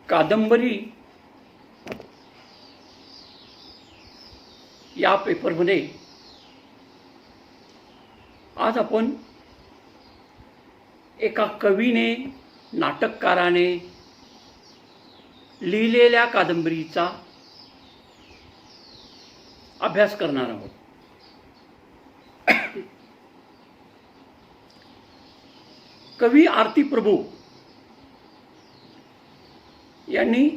कादंबरी या पेपरमध्ये आज आपण एका कवीने, नाटककाराने लिहिलेल्या कादंबरीचा अभ्यास करणार आहोत. कवी आरती प्रभू यांनी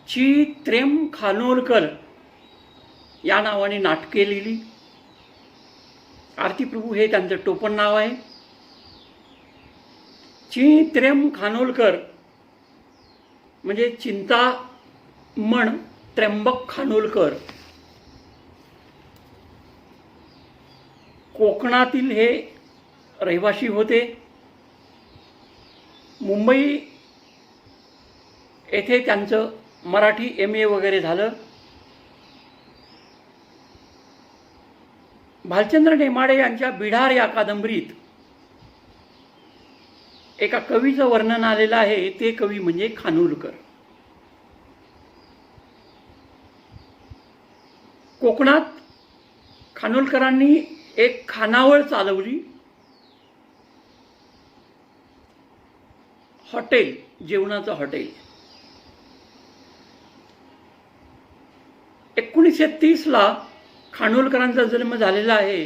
ची त्रेम खानोलकर या नावाने नाटके लिहिली. आरती प्रभू हे त्यांचं टोपण नाव आहे. ची त्रेम खानोलकर म्हणजे चिंतामण त्र्यंबक खानोलकर कोकणातील हे रहिवासी होते. मुंबई येथे त्यांचं मराठी MA वगैरे झालं. भालचंद्र नेमाडे यांच्या बिढार या कादंबरीत एका कवीचं वर्णन आलेलं आहे. ते कवी म्हणजे खानोलकर. कोकणात खानोलकरांनी एक खानावळ चालवली. हॉटेल, जेवणाचं हॉटेल. 1930ला खानोलकरांचा जन्म झालेला आहे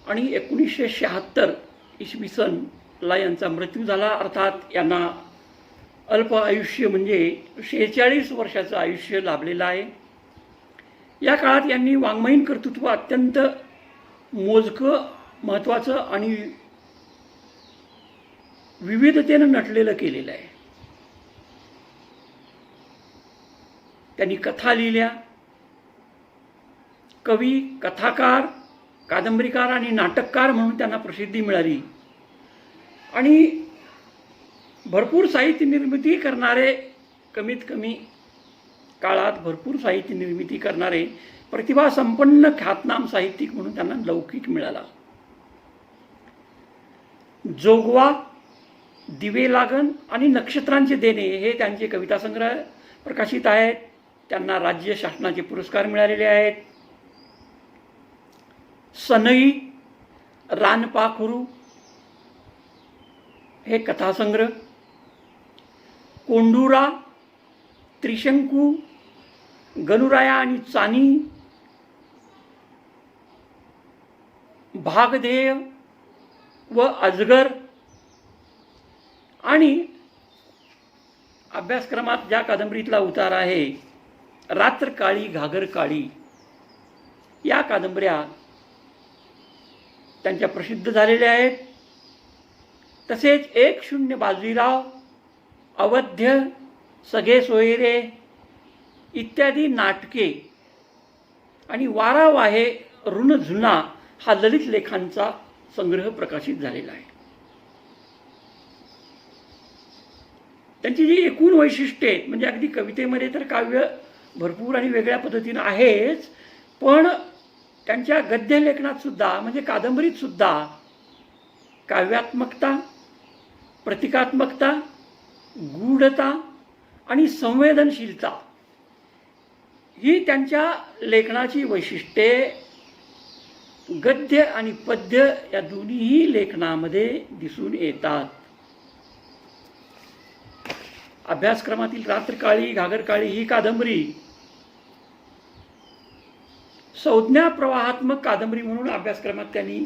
आणि 1976 इसवी सनला यांचा मृत्यू झाला. अर्थात यांना अल्प आयुष्य म्हणजे 46 वर्षाचं आयुष्य लाभलेलं आहे. या काळात यांनी वाङ्मयीन कर्तृत्व अत्यंत मोजकं, महत्त्वाचं आणि विविधतेनं नटलेलं केलेलं आहे. त्यांनी कथा लिहिल्या. कवी, कथाकार, कादंबरीकार आणि नाटककार म्हणून त्यांना प्रसिद्धी मिळाली. आणि भरपूर साहित्य निर्मिती करणारे, कमीत कमी काळात भरपूर साहित्य निर्मिती करणारे प्रतिभासंपन्न ख्यातनाम साहित्यिक म्हणून त्यांना लौकिक मिळाला. जोगवा, दिवे लागन आणि नक्षत्रांचे देणे हे त्यांचे कविता संग्रह प्रकाशित आहेत. त्यांना राज्य शासनाचे पुरस्कार मिळालेले आहेत. सनई, रानपाखरू हे कथासंग्रह, कोंडुरा, त्रिशंकू, गनुराया आणि चानी, भागधेय व अजगर आणि अभ्यासक्रमात ज्या कादंबरीतला उतार आहे रात्र काळी घागर काळी, या कादंबऱ्या त्यांच्या प्रसिद्ध झालेल्या आहेत. तसेच 1-0 बाजीराव, अवध्य, सगळे सोयरे इत्यादी नाटके आणि वारा वाहे ऋण जुना हा ललित लेखांचा संग्रह प्रकाशित झालेला आहे. त्यांची जी एकूण वैशिष्ट्ये आहेत, म्हणजे अगदी कवितेमध्ये तर काव्य भरपूर आणि वेगळ्या पद्धतीनं आहेच, पण त्यांच्या गद्य लेखनात सुद्धा म्हणजे कादंबरीत सुद्धा काव्यात्मकता, प्रतिकात्मकता, गूढता आणि संवेदनशीलता ही त्यांच्या लेखनाची वैशिष्ट्ये गद्य आणि पद्य या दोन्हीही लेखनामध्ये दिसून येतात. अभ्यासक्रमातील रात्रकाळी घागरकाळी ही कादंबरी संज्ञा प्रवाहात्मक कादंबरी म्हणून अभ्यासक्रमात त्यांनी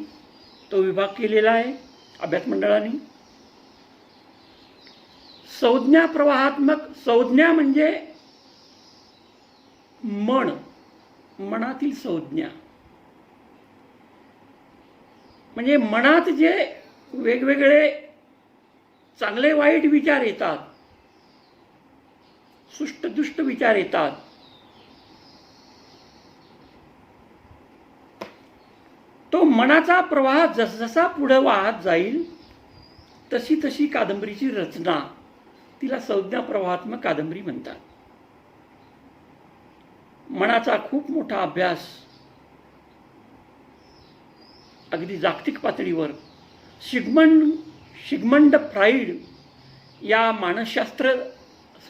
तो विभाग केलेला आहे अभ्यास मंडळाने. संज्ञा प्रवाहात्मक, संज्ञा म्हणजे मन, मनातील संज्ञा म्हणजे मनात जे वेगवेगळे चांगले वाईट विचार येतात, सुष्ट दुष्ट विचार येतात, तो मनाचा प्रवाह जसजसा पुढे वाहत जाईल तशी तशी कादंबरीची रचना, तिला संज्ञा प्रवाहात्मक कादंबरी म्हणतात. मनाचा खूप मोठा अभ्यास अगदी जागतिक पातळीवर सिग्मंड सिग्मंड फ्राईड या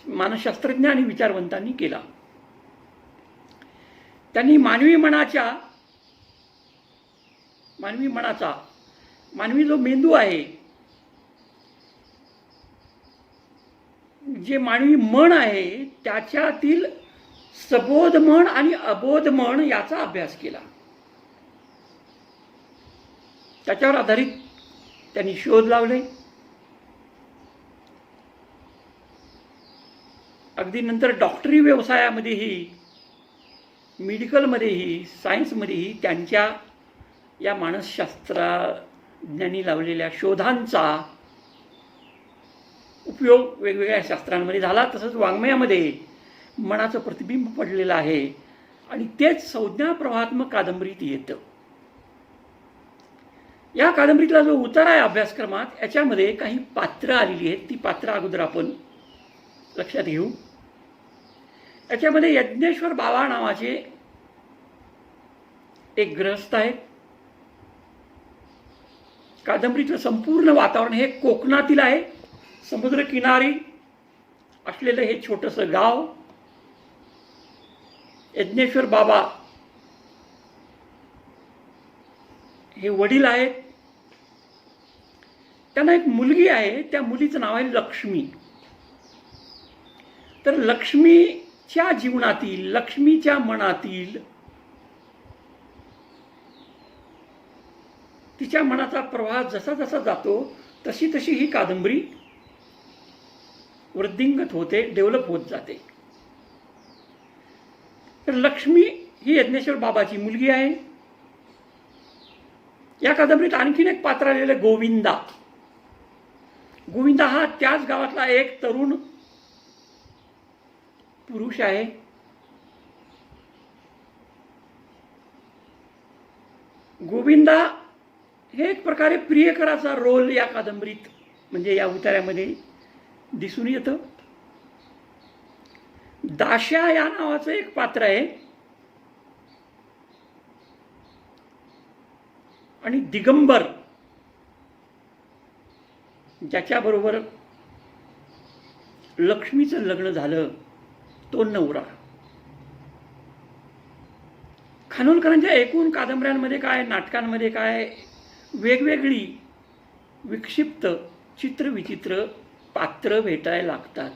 मानसशास्त्रज्ञ आणि विचारवंतांनी केला. त्यांनी मानवी जो मेंदू आहे, जे मानवी मन आहे, त्याच्यातील सबोध मन आणि अबोध मन याचा अभ्यास केला. त्याच्यावर आधारित त्यांनी शोध लावले. अगदी नंतर डॉक्टरी व्यवसायामध्येही, मेडिकलमध्येही, सायन्समध्येही त्यांच्या या मानसशास्त्रज्ञांनी लावलेल्या शोधांचा उपयोग वेगवेगळ्या शास्त्रांमध्ये झाला. तसंच वाङ्मयामध्ये मनाचं प्रतिबिंब पडलेलं आहे आणि तेच संज्ञा प्रवाहात्मक कादंबरीत येतं. या कादंबरीतला जो उतार आहे अभ्यासक्रमात, याच्यामध्ये काही पात्र आलेली आहेत. ती पात्र अगोदर आपण लक्षात घेऊ. याच्यामध्ये यज्ञेश्वर बाबा नावाचे एक गृहस्थ आहेत. कादंबरीतलं संपूर्ण वातावरण हे कोकणातील आहे. समुद्रकिनारी असलेलं हे छोटंसं गाव. यज्ञेश्वर बाबा हे वडील आहेत. त्यांना एक मुलगी आहे. त्या मुलीचं नाव आहे लक्ष्मी. तर लक्ष्मीच्या जीवनातील, लक्ष्मीच्या मनातील, तिच्या मनाचा प्रवाह जसा जसा जातो तशी तशी ही कादंबरी वृद्धिंगत होते, डेव्हलप होत जाते. तर लक्ष्मी ही यज्ञेश्वर बाबाची मुलगी आहे. या कादंबरीत आणखीन एक पात्र आलेलं गोविंदा. गोविंदा हा त्याच गावातला एक तरुण पुरुष आहे. गोविंदा हे एक प्रकारे प्रियकराचा रोल या कादंबरीत, म्हणजे या उतार्यामध्ये दिसून येतं. दाशा या नावाचं एक पात्र आहे आणि दिगंबर ज्याच्याबरोबर लक्ष्मीचं लग्न झालं तो नवरा. खानोलकरांच्या एकूण कादंबऱ्यांमध्ये काय, नाटकांमध्ये काय, वेगवेगळी विक्षिप्त चित्रविचित्र पात्र भेटायला लागतात.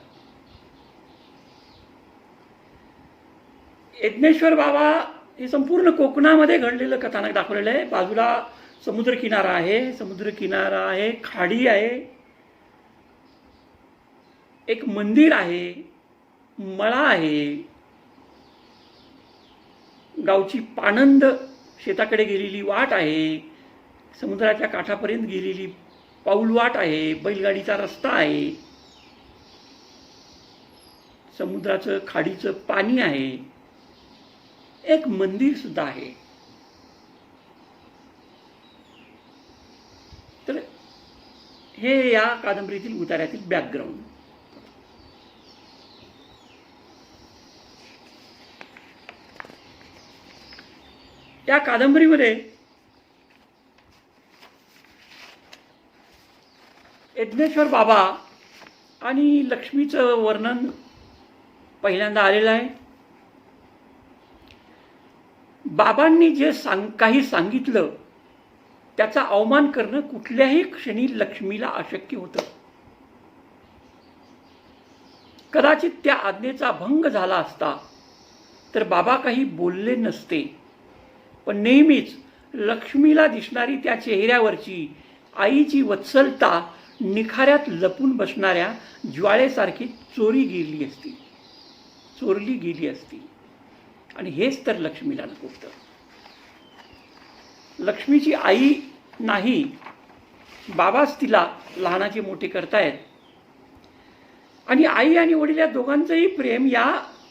यज्ञेश्वर बाबा हे संपूर्ण कोकणामध्ये घडलेलं कथानक दाखवलेलं आहे. बाजूला समुद्रकिनारा आहे, खाडी आहे, एक मंदिर आहे, मळा आहे, गावची पाणंद शेताकडे गेलेली वाट आहे, समुद्राच्या काठापर्यंत गेलेली पाऊलवाट आहे, बैलगाडीचा रस्ता आहे, समुद्राचं खाडीचं पाणी आहे, एक मंदिर सुद्धा आहे. तर हे या कादंबरीतील उतार्यातील बॅकग्राऊंड. या कादंबरीमध्ये यज्ञेश्वर बाबा आणि लक्ष्मीचं वर्णन पहिल्यांदा आलेलं आहे. बाबांनी जे काही सांगितलं त्याचा अवमान करणं कुठल्याही क्षणी लक्ष्मीला अशक्य होतं. कदाचित त्या आज्ञेचा भंग झाला असता तर बाबा काही बोलले नसते, पण नेहमीच लक्ष्मीला दिसणारी त्या चेहऱ्यावरची आईची वत्सलता निखाऱ्यात लपून बसणाऱ्या ज्वाळेसारखी चोरली गेली असती. आणि हेच तर लक्ष्मीला नको होतं. लक्ष्मीची आई नाही, बाबाच तिला लहानाचे मोठे करतायत. आणि आई आणि वडील या दोघांचंही प्रेम या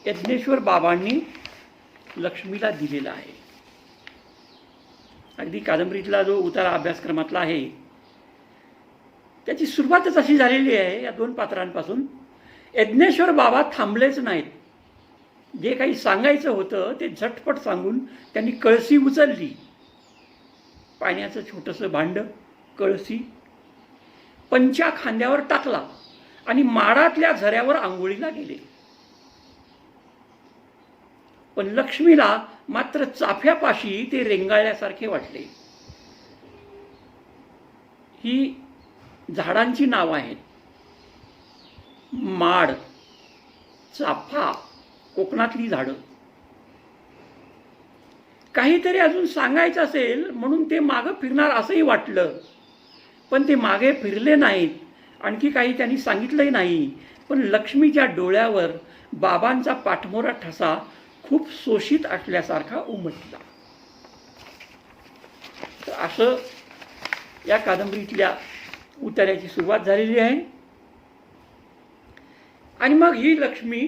यज्ञेश्वर बाबांनी लक्ष्मीला दिलेलं आहे. अगदी कादंबरीतला जो उतारा अभ्यासक्रमातला आहे त्याची सुरुवातच अशी झालेली आहे या दोन पात्रांपासून. यज्ञेश्वर बाबा थांबलेच नाहीत. जे काही सांगायचं होतं ते झटपट सांगून त्यांनी कळसी उचलली, पाण्याचं छोटंसं भांड, कळसी, पंचा खांद्यावर टाकला आणि माडातल्या झऱ्यावर आंघोळीला गेले. पण लक्ष्मीला मात्र चाफ्यापाशी ते रेंगाळल्यासारखे वाटले. ही झाडांची नावं आहेत. माड, चाफा, कोकणातली झाडं. काहीतरी अजून सांगायचं असेल म्हणून ते मागं फिरणार असंही वाटलं, पण ते मागे फिरले नाहीत. आणखी काही त्यांनी सांगितलंही नाही. पण लक्ष्मीच्या डोळ्यावर बाबांचा पाठमोरा ठसा खूप शोषित असल्यासारखा उमटला. तर असं या कादंबरीतल्या उतार्याची सुरुवात झालेली आहे. आणि मग ही लक्ष्मी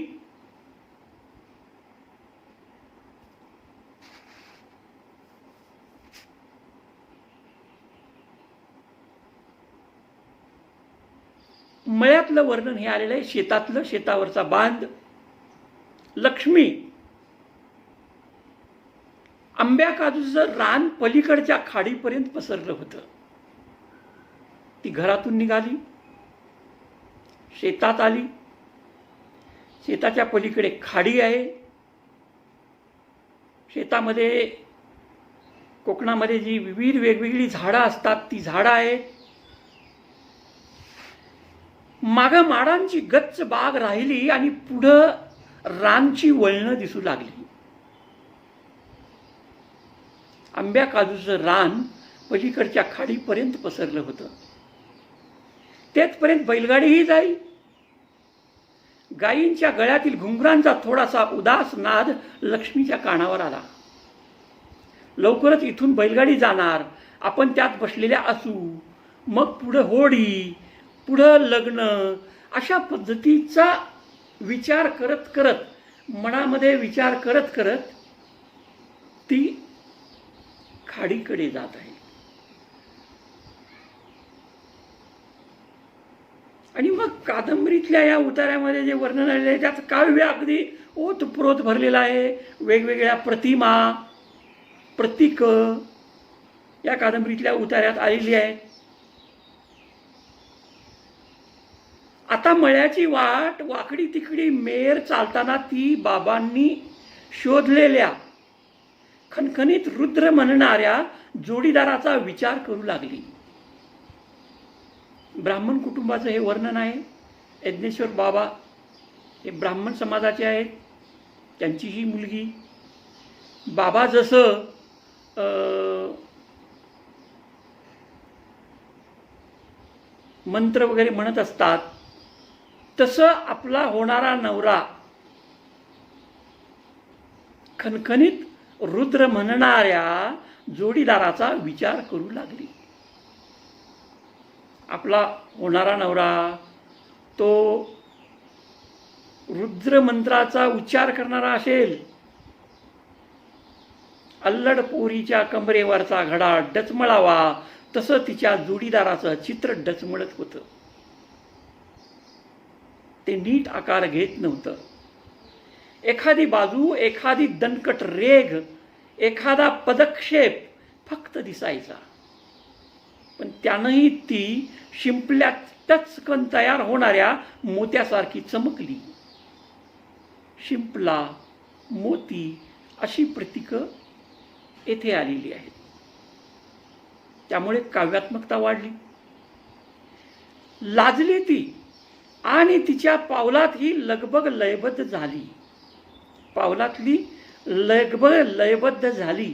मळ्यातलं वर्णन हे आलेलं आहे. शेतातलं, शेतावरचा बांध. लक्ष्मी आंब्या काजूचं रान पलीकडच्या खाडीपर्यंत पसरलं होतं. ती घरातून निघाली, शेतात आली. शेताच्या पलीकडे खाडी आहे. शेतामध्ये कोकणामध्ये जी विविध वेगवेगळी झाडं असतात ती झाडं आहेत. मागं माडांची गच्च बाग राहिली आणि पुढं रानची वळणं दिसू लागली. आंब्या काजूचं रान पलीकडच्या खाडीपर्यंत पसरलं होतं. तेथपर्यंत बैलगाडीही जाई. गायींच्या गळ्यातील घुंगरांचा थोडासा उदास नाद लक्ष्मीच्या कानावर आला. लवकरच इथून बैलगाडी जाणार, आपण त्यात बसलेल्या असू, मग पुढं होडी, पुढं लग्न, अशा पद्धतीचा विचार करत करत, मनामध्ये विचार करत करत ती खाडीकडे जात आहे. आणि मग कादंबरीतल्या या उतार्यामध्ये जे वर्णन आलेलं आहे त्यात काव्य अगदी ओतप्रोत भरलेलं आहे. वेगवेगळ्या प्रतिमा, प्रतीक या कादंबरीतल्या उतार्यात आलेली आहेत. आता मळ्याची वाट वाकडी तिकडी मेर चालताना ती बाबांनी शोधलेल्या खणखणीत रुद्र म्हणणाऱ्या जोडीदाराचा विचार करू लागली. ब्राह्मण कुटुंबाचं हे वर्णन आहे. यज्ञेश्वर बाबा हे ब्राह्मण समाजाचे आहेत. त्यांची ही मुलगी. बाबा जसं मंत्र वगैरे म्हणत असतात तसं आपला होणारा नवरा खणखणीत रुद्र म्हणणाऱ्या जोडीदाराचा विचार करू लागली. आपला होणारा नवरा तो रुद्र मंत्राचा उच्चार करणारा असेल. अल्लड पोरीच्या कमरेवरचा घडा डचमळावा तसं तिच्या जोडीदाराचं चित्र डचमळत होतं. ते नीट आकार घेत नव्हतं. एखादी बाजू, एखादी दणकट रेघ, एखादा पदक्षेप फक्त दिसायचा. पण त्यानंही ती शिंपल्यात टचकन तयार होणाऱ्या मोत्यासारखी चमकली. शिंपला, मोती अशी प्रतीकं येथे आलेली आहेत. त्यामुळे काव्यात्मकता वाढली. लाजली ती आणि तिच्या पावलात ही लगबग लयबद्ध झाली. पावलातली लगबग लयबद्ध झाली.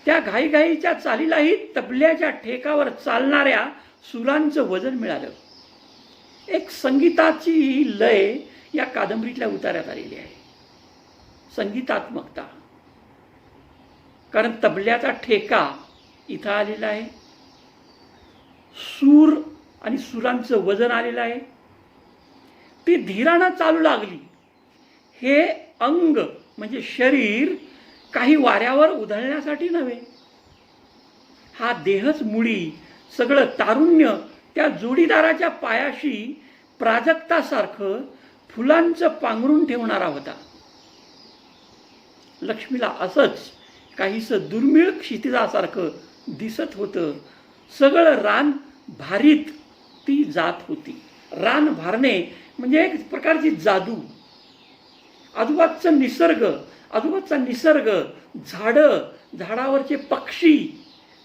त्या घाईघाईच्या चालीलाही तबल्याच्या ठेकावर चालणाऱ्या सुरांचं वजन मिळालं. एक संगीताची लय या कादंबरीतल्या उतार्यात आलेली आहे. संगीतात्मकता. कारण तबल्याचा ठेका इथं आलेला आहे. सूर आणि सुरांचं वजन आलेलं आहे. ती धीरानं चालू लागली. हे अंग म्हणजे शरीर काही वाऱ्यावर उधळण्यासाठी नव्हे. हा देहच मुळी सगळं तारुण्य त्या जोडीदाराच्या पायाशी प्राजक्तासारखं फुलांचं पांघरून ठेवणारा होता. लक्ष्मीला असंच काहीसं दुर्मिळ क्षितिजासारखं दिसत होतं. सगळं रान भारीत ती जात होती. रान भारणे म्हणजे एक प्रकारची जादू. आजूबाजूचा निसर्ग, झाडं, झाडावरचे पक्षी,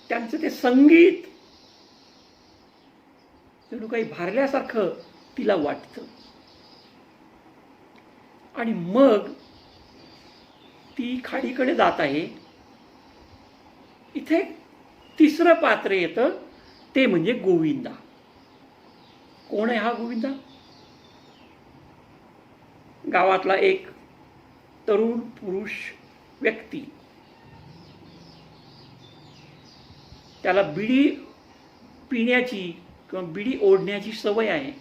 त्यांचं ते संगीत जणू काही भारल्यासारखं तिला वाटतं. आणि मग ती खाडीकडे जात आहे. इथे तिसरं पात्र येतं, ते म्हणजे गोविंदा. कोण आहे हा गोविंदा? गावातला एक तरुण पुरुष व्यक्ती. त्याला बिडी पिण्याची किंवा बिडी ओढण्याची सवय आहे.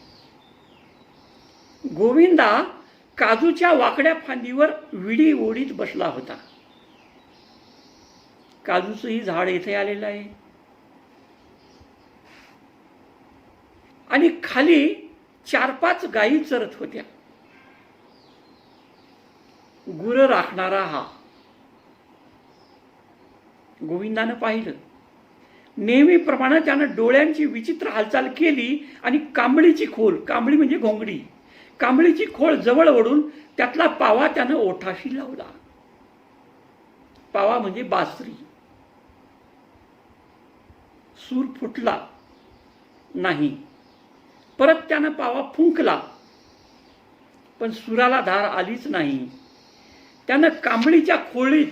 गोविंदा काजूच्या वाकड्या फांदीवर विडी ओढीत बसला होता. काजूचंही झाड येथे आलेलं आहे आणि खाली 4-5 गायी चरत होत्या. गुरं राखणारा हा. गोविंदानं पाहिलं. नेहमीप्रमाणे त्यानं डोळ्यांची विचित्र हालचाल केली आणि कांबळीची म्हणजे घोंगडी, कांबळीची खोल जवळ ओढून त्यातला पावा त्यानं ओठाशी लावला. पावा म्हणजे बासरी. सूर फुटला नाही. परत त्यानं पावा फुंकला, पण सुराला धार आलीच नाही. त्यानं कांबळीच्या खोळीत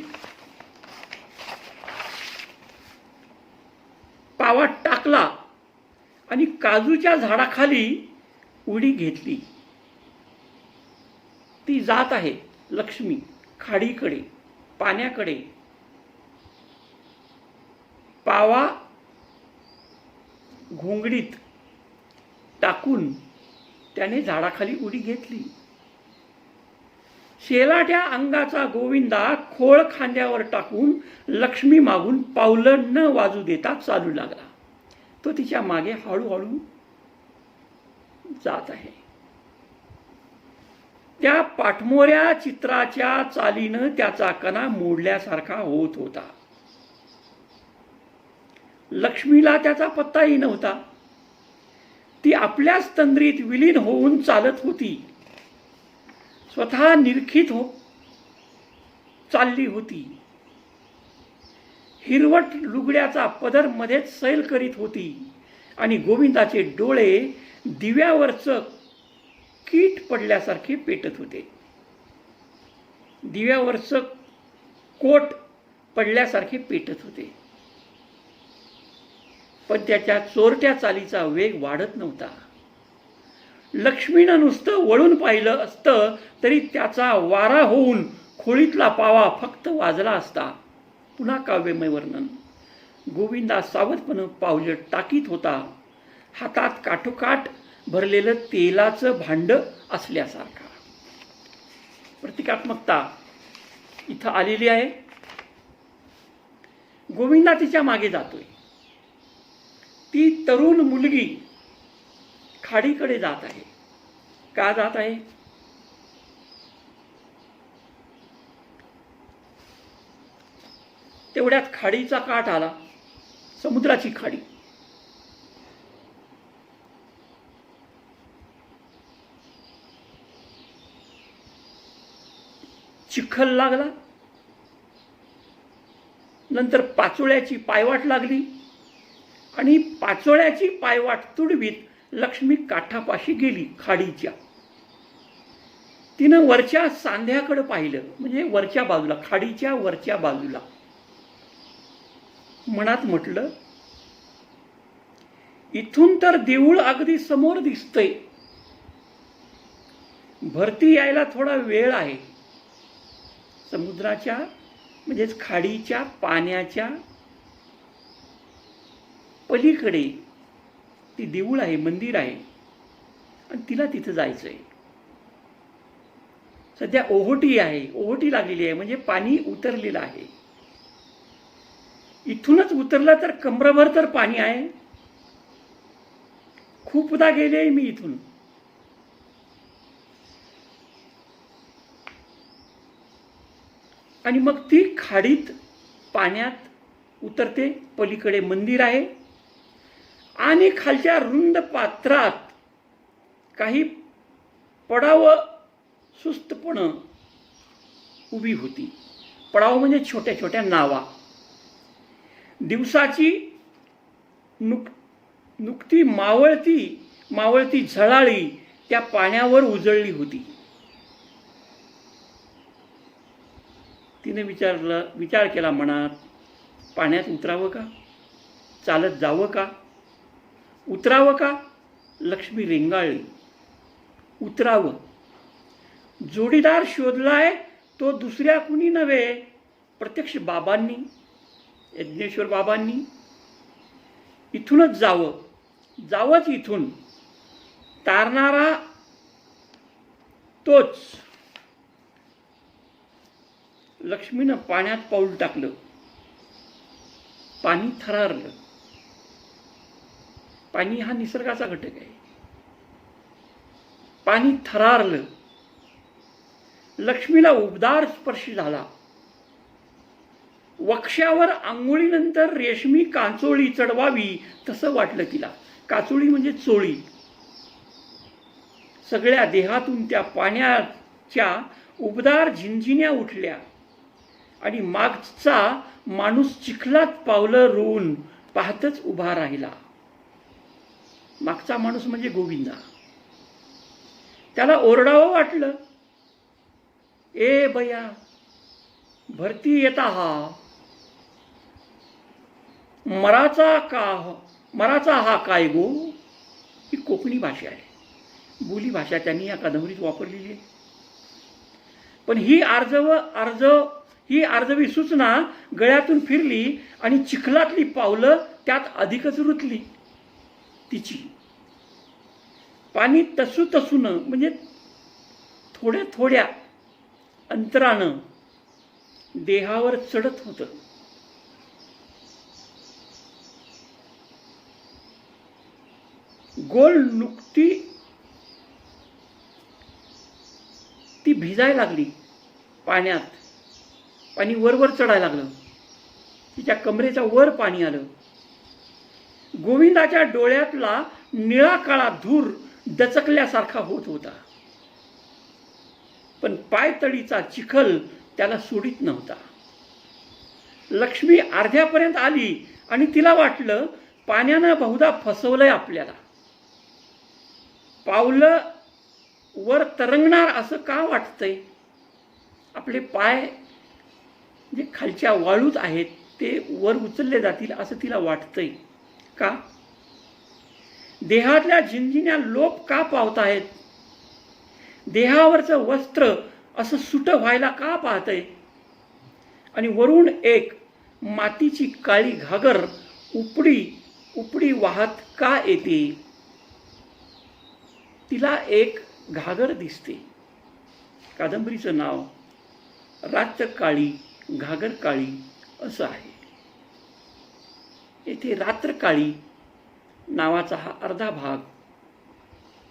पावा टाकला आणि काजूच्या झाडाखाली उडी घेतली. ती जात आहे लक्ष्मी खाडीकडे, पाण्याकडे. पावा घोंगडीत टाकून त्याने झाडाखाली उडी घेतली. शेलाट्या अंगाचा गोविंदा खोळ खांद्यावर टाकून लक्ष्मी मागून पावलं न वाजू देता चालू लागला. तो तिच्या मागे हळूहळू जात आहे. त्या पाठमोऱ्या चित्राच्या चालीनं त्याचा कणा मोडल्यासारखा होत होता. लक्ष्मीला त्याचा पत्ताही नव्हता. ती आपल्याच तंद्रीत विलीन होऊन चालत होती. स्वतः निरखित चालली होती. हिरवट लुगड्याचा पदर मध्येच सैल करीत होती आणि गोविंदाचे डोळे दिव्यावरचं कीट पडल्यासारखे पेटत होते. दिव्यावरचं कोट पडल्यासारखे पेटत होते. पण त्याच्या चोरट्या चालीचा वेग वाढत नव्हता. लक्ष्मीनं नुसतं वळून पाहिलं असतं तरी त्याचा वारा होऊन खोळीतला पावा फक्त वाजला असता. पुन्हा काव्यमय वर्णन. गोविंदा सावधपणे पावलं टाकीत होता, हातात काठोकाठ भरलेलं तेलाचं भांड असल्यासारखा. प्रतिकात्मकता इथं आलेली आहे. गोविंदा तिच्या मागे जातोय. ती तरुण मुलगी खाडीकडे जात आहे. का जात आहे? तेवढ्यात खाडीचा काठ आला. समुद्राची खाडी. चिखल लागला. नंतर पाचोळ्याची पायवाट लागली आणि पाचोळ्याची पायवाट तुडवीत लक्ष्मी काठापाशी गेली खाडीच्या. तिनं वरच्या सांध्याकडे पाहिलं, म्हणजे वरच्या बाजूला, खाडीच्या वरच्या बाजूला. मनात म्हटलं, इथून तर देऊळ अगदी समोर दिसतंय. भरती यायला थोडा वेळ आहे. समुद्राच्या म्हणजेच खाडीच्या पाण्याच्या पलीकडे ती देऊळ आहे, मंदिर आहे आणि तिला तिथं जायचंय. सध्या ओहोटी आहे, ओहोटी लागलेली आहे, म्हणजे पाणी उतरलेलं आहे. इथूनच उतरलं तर कमरभर तर पाणी आहे. खूपदा गेले मी इथून. आणि मग ती खाडीत पाण्यात उतरते. पलीकडे मंदिर आहे आणि खालच्या रुंद पात्रात काही पडावं सुस्तपणं उभी होती. पडाव म्हणजे छोट्या छोट्या नावा. दिवसाची नुकती मावळती झळाळी त्या पाण्यावर उजळली होती. तिने विचार केला मनात, पाण्यात उतरावं का, चालत जावं का, उतरावं का. लक्ष्मी रेंगाळली. उतरावं. जोडीदार शोधलाय तो दुसऱ्या कुणी नव्हे, प्रत्यक्ष बाबांनी, यज्ञेश्वर बाबांनी. इथूनच जावंच इथून. तारणारा तोच. लक्ष्मीनं पाण्यात पाऊल टाकलं. पाणी थरारलं. पाणी हा निसर्गाचा घटक आहे. पाणी थरारलं. लक्ष्मीला उबदार स्पर्श झाला. वक्ष्यावर आंघोळीनंतर रेशमी कांचोळी चढवावी तसं वाटलं तिला. काचोळी म्हणजे चोळी. सगळ्या देहातून त्या पाण्याच्या उबदार झिंझिन्या उठल्या आणि मागचा माणूस चिखलात पावलं रोवून पाहतच उभा राहिला. मागचा माणूस म्हणजे गोविंदा. त्याला ओरडावं वाटलं, ए बया, भरती येता हा, मराचा हा काय गो. ही कोकणी भाषा आहे. बोली भाषा त्यांनी या कादंबरीत वापरलेली आहे. पण ही आर्जवी सूचना गळ्यातून फिरली आणि चिखलातली पावलं त्यात अधिकच रुतली तिची. पाणी तसून म्हणजे थोड्या थोड्या अंतरानं देहावर चढत होतं. गोल नुकती ती भिजायला लागली पाण्यात. पाणी वर चढायला लागलं. तिच्या कमरेच्या वर पाणी आलं. गोविंदाच्या डोळ्यातला निळा काळा धूर दचकल्यासारखा होत होता. पण पायतळीचा चिखल त्याला सोडित नव्हता. लक्ष्मी अर्ध्यापर्यंत आली आणि तिला वाटलं पाण्यानं बहुधा फसवलंय आपल्याला. पावलं वर तरंगणार असं का वाटतंय. आपले पाय जे खालच्या वाळूत आहेत ते वर उचलले जातील असं तिला वाटतंय का. देहातल्या झिंझिन्या लोप का पावतायत. देहावरचं वस्त्र असं सुट व्हायला का पाहतंय. आणि वरून एक मातीची काळी घागर उपडी वाहत का येते. तिला एक घागर दिसते. कादंबरीचं नाव रात्र काळी घागर काळी असं आहे. येथे रात्र काळी नावाचा हा अर्धा भाग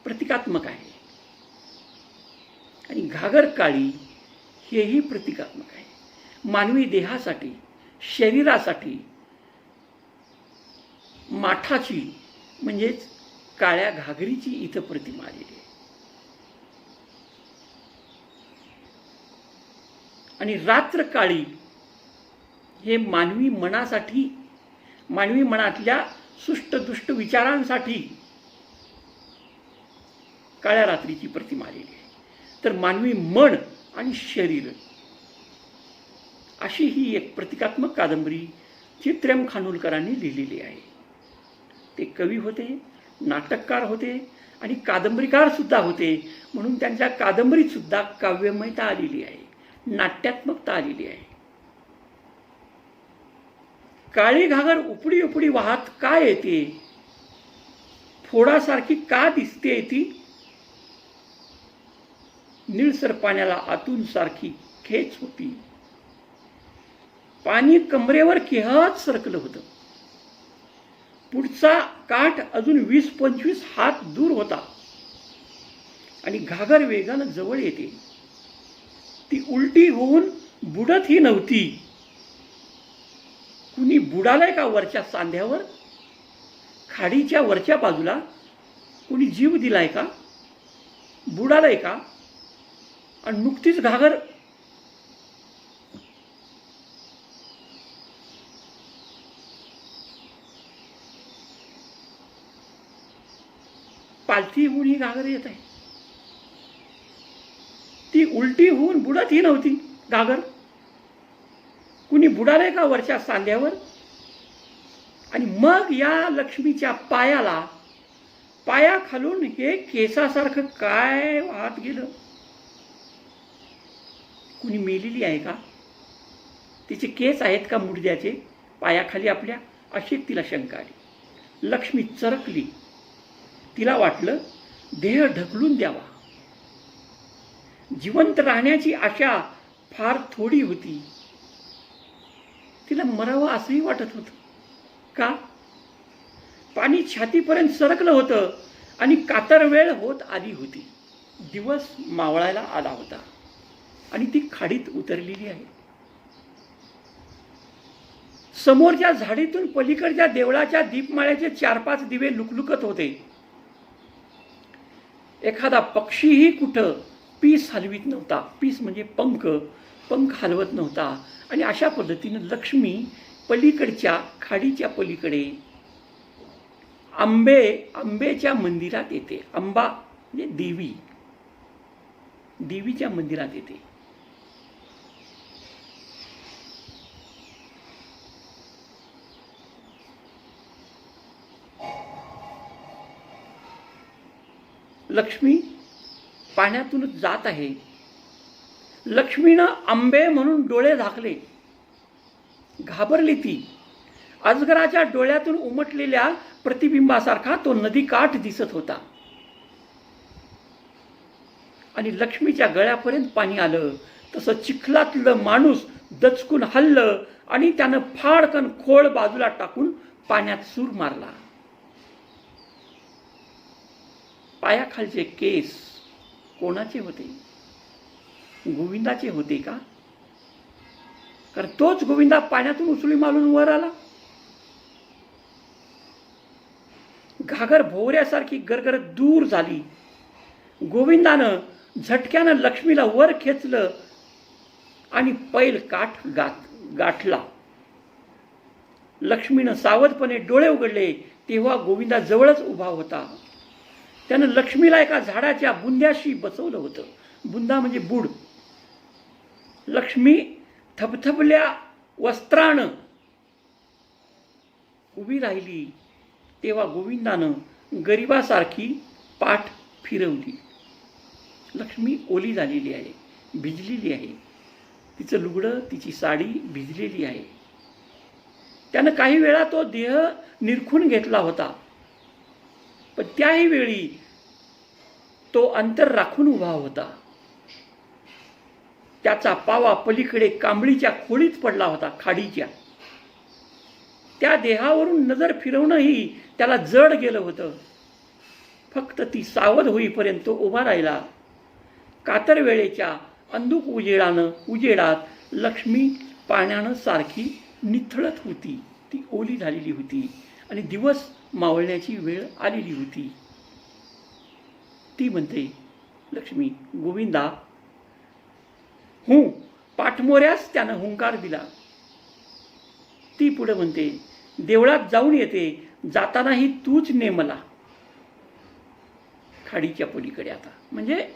प्रतिकात्मक आहे आणि घागर काळी हेही प्रतिकात्मक आहे. मानवी देहासाठी, शरीरासाठी माठाची म्हणजेच काळ्या घागरीची इथं प्रतिमा आलेली आहे. आणि रात्र काळी हे मानवी मनासाठी, मानवी मनातल्या सुष्ट दुष्ट विचारांसाठी काळ्या रात्रीची प्रतिमा आलेली आहे. तर मानवी मन आणि शरीर अशी ही एक प्रतिकात्मक कादंबरी चित्र्यम खानोलकरांनी लिहिलेली आहे. ते कवी होते, नाटककार होते आणि कादंबरीकार सुद्धा होते. म्हणून त्यांच्या कादंबरीत सुद्धा काव्यमयता आलेली आहे, नाट्यात्मकता आलेली आहे. काळी घागर उपडी वाहत का येते. फोडासारखी का दिसते ती. निळसर पाण्याला आतून सारखी खेच होती. पाणी कमरेवर केहत सरकलं होतं. पुढचा काठ अजून 20-25 हात दूर होता आणि घागर वेगानं जवळ येते. ती उलटी होऊन बुडतही नव्हती. कुणी बुडालंय का वरच्या सांध्यावर. खाडीच्या वरच्या बाजूला कोणी जीव दिलाय का, बुडालाय का? आणि नुकतीच घागर पालथी होऊन ही घागर येत आहे. ती उलटी होऊन बुडत ही नव्हती घागर. कुणी बुडाले का वरच्या सांध्यावर? आणि मग या लक्ष्मीच्या पायाखालून हे केसासारखं काय वाहत गेलं? कुणी मेलेली आहे का? तिचे केस आहेत का मुडद्याचे पायाखाली आपल्या? अशी तिला शंका आली. लक्ष्मी चरकली. तिला वाटलं देह ढकलून द्यावा. जिवंत राहण्याची आशा फार थोडी होती. तिला मरावं असंही वाटत होतं. का? पाणी छातीपर्यंत सरकलं होतं आणि कातर वेळ होत आली होती. दिवस मावळायला आला होता आणि ती खाडीत उतरलेली आहे. समोरच्या झाडीतून पलीकडच्या देवळाच्या दीपमाळ्याचे 4-5 दिवे लुकलुकत होते. एखादा पक्षीही कुठं पीस हलवीत नव्हता. पीस म्हणजे पंख हलवत नव्हता. आणि अशा पद्धतीनं लक्ष्मी पलीकडच्या खाडीच्या पलीकडे आंबेच्या मंदिरात येते. अंबा म्हणजे देवीच्या मंदिरात येते. लक्ष्मी पाण्यातून जात आहे. लक्ष्मीनं आंबे म्हणून डोळे झाकले. घाबरली ती. अजगराच्या डोळ्यातून उमटलेल्या प्रतिबिंबासारखा तो नदीकाठ दिसत होता. आणि लक्ष्मीच्या गळ्यापर्यंत पाणी आलं. तसं चिखलातलं माणूस दचकून हललं आणि त्यानं फाडकन खोळ बाजूला टाकून पाण्यात सूर मारला. पायाखालचे केस कोणाचे होते? गोविंदाचे होते का? कारण तोच गोविंदा पाण्यातून उचली मारून वर आला. घागर भोवऱ्यासारखी गरगरत दूर झाली. गोविंदानं झटक्यानं लक्ष्मीला वर खेचलं आणि पैल काठ गाठला. लक्ष्मीनं सावधपणे डोळे उघडले तेव्हा गोविंदा जवळच उभा होता. त्यानं लक्ष्मीला एका झाडाच्या बुंद्याशी बसवलं होतं. बुंदा म्हणजे बुड. लक्ष्मी थपथपल्या वस्त्रानं उभी राहिली तेव्हा गोविंदानं गरिबासारखी पाठ फिरवली. लक्ष्मी ओली झालेली आहे, भिजलेली आहे. तिचं लुगडं, तिची साडी भिजलेली आहे. त्यानं काही वेळा तो देह निरखून घेतला होता. पण त्याही वेळी तो अंतर राखून उभा होता. त्याचा पावा पलीकडे कांबळीच्या खोलीत पडला होता, खाडीच्या. त्या देहावरून नजर फिरवणंही त्याला जड गेलं होतं. फक्त ती सावध होईपर्यंत तो उभा राहिला. कातर वेळेच्या अंधुक उजेडात लक्ष्मी पाण्यानं सारखी निथळत होती. ती ओली झालेली होती आणि दिवस मावळण्याची वेळ आलेली होती. ती म्हणते, लक्ष्मी, गोविंदा. पाठमोऱ्यास त्यानं हुंकार दिला. ती पुढे म्हणते, देवळात जाऊन येते. जातानाही तूच ने मला. खाडीच्या पलीकडे आता म्हणजे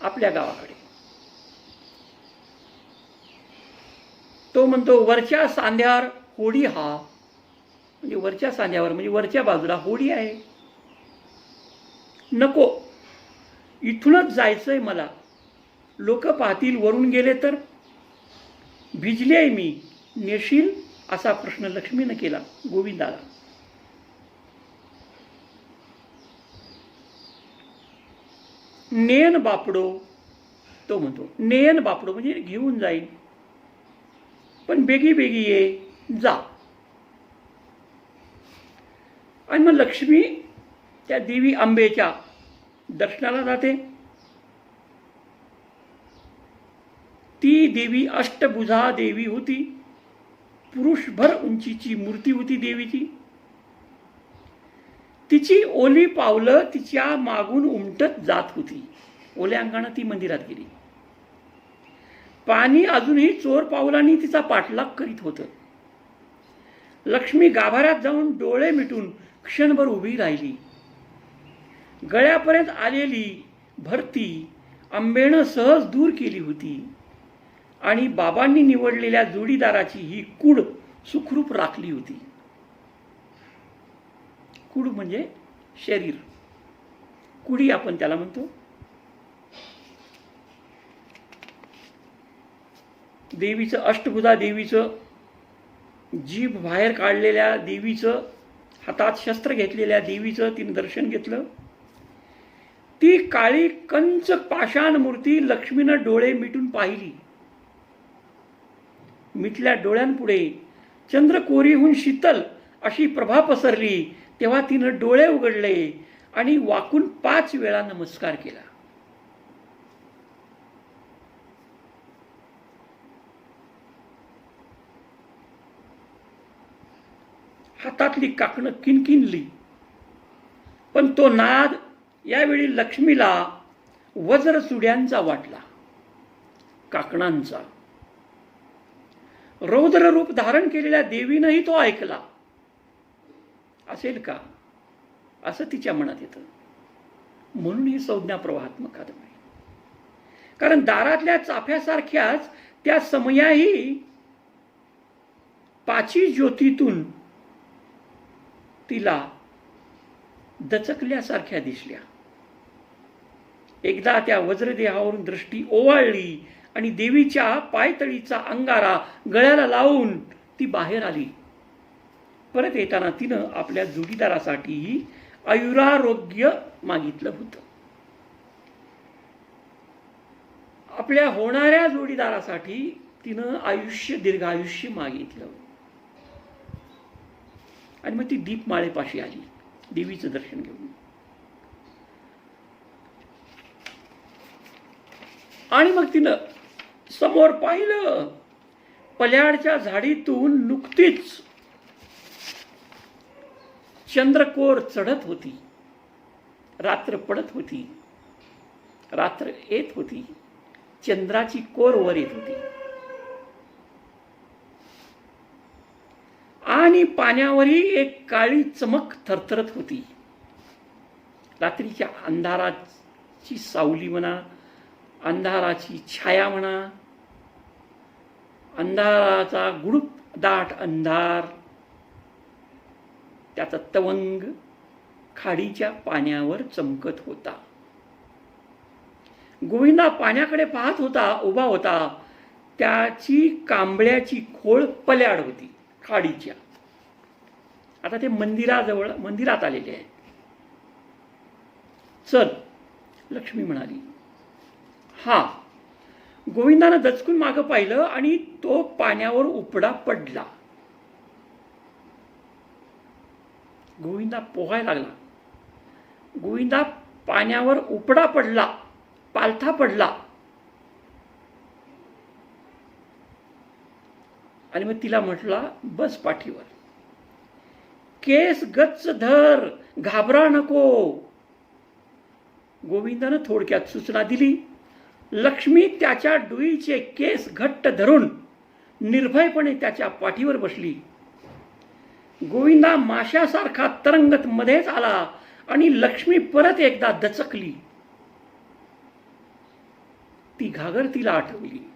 आपल्या गावाकडे. तो म्हणतो, वरच्या सांध्यावर होडी हा. म्हणजे वरच्या सांध्यावर म्हणजे वरच्या बाजूला होडी आहे. नको, इथूनच जायचंय मला. लोक पाहतील, वरून गेले तर. भिजले आहे मी, नेशील? असा प्रश्न लक्ष्मीनं केला गोविंदाला. नेन बापडो, तो म्हणतो. नेन बापडो म्हणजे घेऊन जाईल, पण बेगी ये, जा. आणि मग लक्ष्मी त्या देवी आंबेच्या दर्शनाला जाते. ती देवी अष्टभुजा देवी होती. पुरुषभर उंचीची मूर्ती होती देवीची. तिची ओली पावलं तिच्या मागून उमटत जात होती. ओल्या अंगानं ती मंदिरात गेली. पाणी अजूनही चोर पावलांनी तिचा पाठलाग करीत होतं. लक्ष्मी गाभाऱ्यात जाऊन डोळे मिटून क्षणभर उभी राहिली. गळ्यापर्यंत आलेली भरती आंबेनं सहज दूर केली होती आणि बाबांनी निवडलेल्या जोडीदाराची ही कूड सुखरूप राखली होती. कूड म्हणजे शरीर, कुडी आपण त्याला म्हणतो. देवीचं, अष्टभुजा देवीचं, जीभ बाहेर काढलेल्या देवीचं, हातात शस्त्र घेतलेल्या देवीचं तिने दर्शन घेतलं. ती काळी कंच पाषाण मूर्ती लक्ष्मीनं डोळे मिटून पाहिली. मिटल्या डोळ्यांपुढे चंद्रकोरीहून शीतल अशी प्रभा पसरली. तेव्हा तिनं डोळे उघडले आणि वाकून 5 वेळा नमस्कार केला. हातातली काकणं किणकिणली. पण तो नाद यावेळी लक्ष्मीला वज्रचुड्यांचा वाटला, काकणांचा. रौद्र रूप धारण केलेल्या देवीनंही तो ऐकला असेल का, असं तिच्या मनात येतं. म्हणून ही संज्ञा प्रवाहात्मक कादंबरी. कारण दारातल्या चाफ्यासारख्याच त्या समयाही पाची ज्योतीतून तिला दचकल्यासारख्या दिसल्या. एकदा त्या वज्रदेहावरून दृष्टी ओवाळली आणि देवीच्या पायतळीचा अंगारा गळ्याला लावून ती बाहेर आली. परत येताना तिनं आपल्या जोडीदारासाठीही आयुरारोग्य मागितलं होतं. आपल्या होणाऱ्या जोडीदारासाठी तिनं आयुष्य, दीर्घायुष्य मागितलं. आणि मग ती दीपमाळेपाशी आली देवीचं दर्शन घेऊन. आणि मग तिनं समोर पाहिलं, पल्याडच्या झाडीतून नुकतीच चंद्रकोर चढत होती. रात्र पडत होती, रात्र येत होती. चंद्राची कोर वर येत होती आणि पाण्यावरही एक काळी चमक थरथरत होती. रात्रीच्या अंधाराची सावली म्हणा, अंधाराची छाया म्हणा, अंधाराचा गुडूप दाट अंधार, त्याचा तवंग खाडीच्या पाण्यावर चमकत होता. गोविंदा पाण्याकडे पाहत होता, उभा होता. त्याची कांबळ्याची खोळ पल्याड होती खाडीच्या. आता ते मंदिरात आलेले आहे. चल, लक्ष्मी म्हणाली. हा. गोविंदानं दचकून मागं पाहिलं आणि तो पाण्यावर उपडा पडला. गोविंदा पोहायला लागला. गोविंदा पाण्यावर उपडा पडला, पालथा पडला. आणि मग तिला म्हटला, बस पाठीवर. केस गच्च धर, घाबरा नको. गोविंदानं थोडक्यात सूचना दिली. लक्ष्मी त्याच्या डोईचे केस घट्ट धरून निर्भयपणे त्याच्या पाठीवर बसली. गोविंदा माशासारखा तरंगत मध्येच आला आणि लक्ष्मी परत एकदा दचकली. ती घागर तिला आठवली.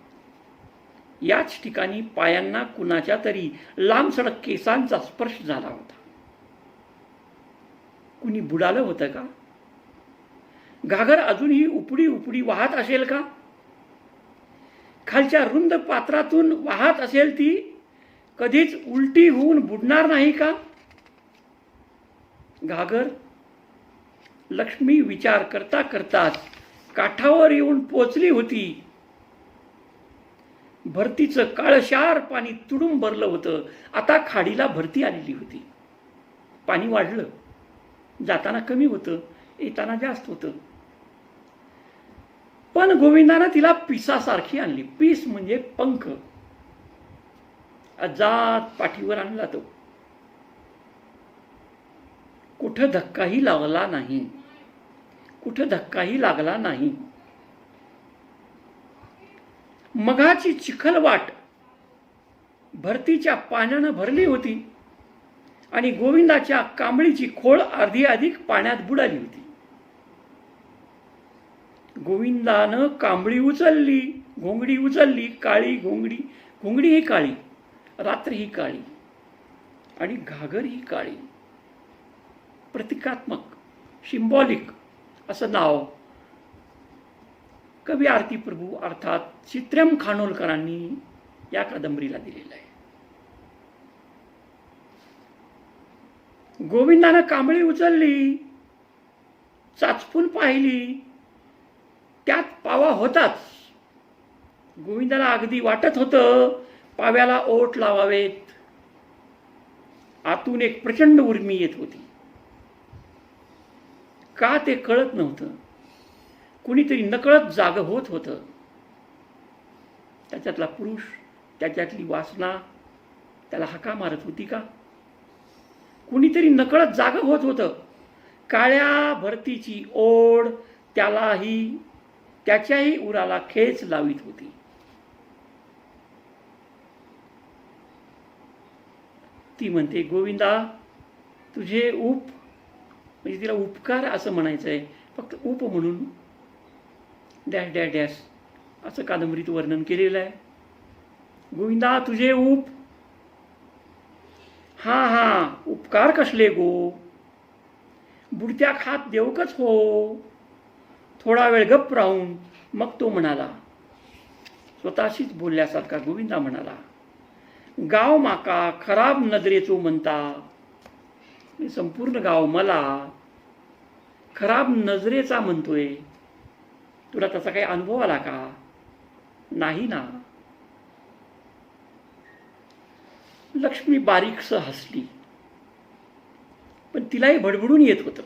याच ठिकाणी पायांना कुणाच्या तरी लांबसडक केसांचा स्पर्श झाला होता. कुणी बुडालं होतं का? घागर अजूनही उपडी उपडी वाहत असेल का? खालच्या रुंद पात्रातून वाहत असेल ती, कधीच उलटी होऊन बुडणार नाही का? घागर. लक्ष्मी विचार करता करताच काठावर येऊन पोचली होती. भरतीचं काळशार पाणी तुडूंब भरलं होतं. आता खाडीला भरती आलेली होती. पाणी वाढलं. जाताना कमी होतं, येताना जास्त होतं. पण गोविंदानं तिला पिसासारखी आणली. पीस म्हणजे पंख. अजात पाठीवर आणला तो. कुठं धक्काही लागला नाही, कुठं धक्काही लागला नाही. मघाची चिखलवाट भरतीच्या पाण्यानं भरली होती आणि गोविंदाच्या कांबळीची खोळ अर्धी अधिक पाण्यात बुडाली होती. गोविंदानं कांबळी उचलली, घोंगडी उचलली, काळी घोंगडी, घोंगडी ही काळी, रात्र ही काळी आणि घागर ही काळी. प्रतिकात्मक, सिंबॉलिक असं नाव कवी आरती प्रभू अर्थात चित्रम खानोलकरांनी या कादंबरीला दिलेलं आहे. गोविंदानं कांबळी उचलली, चाचपून पाहिली, त्यात पावा होताच. गोविंदाला अगदी वाटत होतं पाव्याला ओठ लावावेत. आतून एक प्रचंड उर्मी येत होती. का ते कळत नव्हतं. कुणीतरी नकळत जाग होत होतं. त्याच्यातला पुरुष, त्याच्यातली वासना त्याला हाका मारत होती का? कुणीतरी नकळत जाग होत होतं. काळ्या भरतीची ओढ त्यालाही, त्याच्याही उराला खेच लावित होती. ती म्हणते, गोविंदा तुझे उप, म्हणजे तिला उपकार असं म्हणायचं आहे, फक्त उप म्हणून डॅश डॅश डॅश असं कादंबरीत वर्णन केलेलं आहे. गोविंदा तुझे उप, हां हां उपकार कसले गो, बुडत्या खात देवकच हो. थोडा वेळ गप्प राहून मग तो म्हणाला, स्वतःशीच बोलल्यासारखा गोविंदा म्हणाला, गाव माका खराब नजरेचो म्हणता. संपूर्ण गाव मला खराब नजरेचा म्हणतोय. तुला त्याचा काही अनुभव आला का? नाही ना. लक्ष्मी बारीकसं हसली, पण तिलाही भडभडून येत होतं.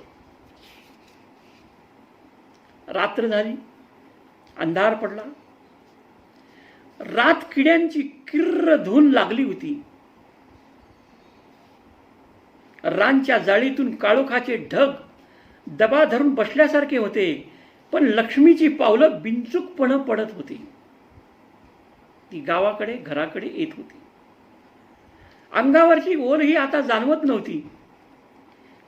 रात्र झाली, अंधार पडला. रात किड्यांची किर्र धून लागली होती. रानच्या जाळीतून काळोखाचे ढग दबा धरून बसल्यासारखे होते, पण लक्ष्मीची पावलं बिनचूकपणे पडत होती. ती गावाकडे, घराकडे येत होती. अंगावरची ओल ही आता जाणवत नव्हती,